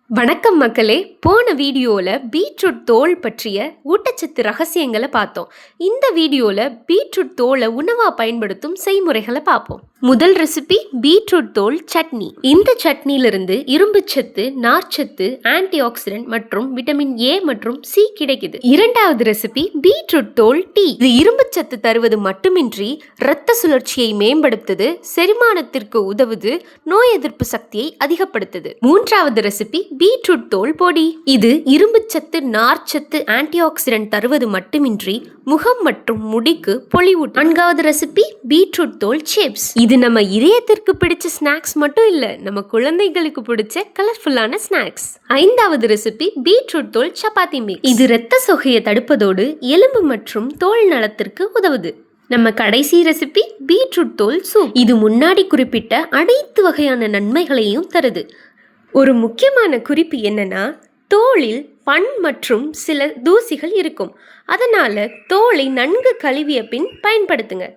வணக்கம் மக்களே. போன வீடியோவில் பீட்ரூட் தோல் பற்றிய ஊட்டச்சத்து ரகசியங்களை பார்த்தோம். இந்த வீடியோவில் பீட்ரூட் தோலை உணவாக பயன்படுத்தும் செய்முறைகளை பார்ப்போம். முதல் ரெசிபி பீட்ரூட் தோல் சட்னி. இந்த சட்னியிலிருந்து இரும்புச்சத்து, நார்ச்சத்து, ஆன்டி ஆக்சிடென்ட் மற்றும் விட்டமின் ஏ மற்றும் சி கிடைக்குது. இரண்டாவது ரெசிபி பீட்ரூட் தோல் டீ. இது இரும்புச்சத்து தருவது மட்டுமின்றி இரத்த சுழற்சியை மேம்படுத்துது, செரிமானத்திற்கு உதவுது, நோய் எதிர்ப்பு சக்தியை அதிகப்படுத்துது. மூன்றாவது ரெசிபி பீட்ரூட் தோல் பொடி. இது இரும்புச்சத்து, நார்ச்சத்து, ஆன்டி ஆக்சிடென்ட் தருவது மட்டுமின்றி முகம் மற்றும் முடிக்கு பொலிவூட்டும். நான்காவது ரெசிபி பீட்ரூட் தோல் சிப்ஸ். இது நம்ம இதயத்திற்கு பிடிச்ச ஸ்நாக்ஸ் மட்டும் இல்ல, நம்ம குழந்தைகளுக்கு பிடிச்ச கலர்ஃபுல்லான ஸ்நாக்ஸ். ஐந்தாவது ரெசிபி பீட்ரூட் தோல் சப்பாத்தி மிக்ஸ். இது இரத்த சோகையை தடுப்பதோடு எலும்பு மற்றும் தோல் நலத்திற்கு உதவுது. நம்ம கடைசி ரெசிபி பீட்ரூட் தோல் சூப். இது முன்னாடி குறிப்பிட்ட அனைத்து வகையான நன்மைகளையும் தருது. ஒரு முக்கியமான குறிப்பு என்னன்னா, தோலில் பண் மற்றும் சில தூசிகள் இருக்கும். அதனால தோலை நன்கு கழுவிய பின் பயன்படுத்துங்க.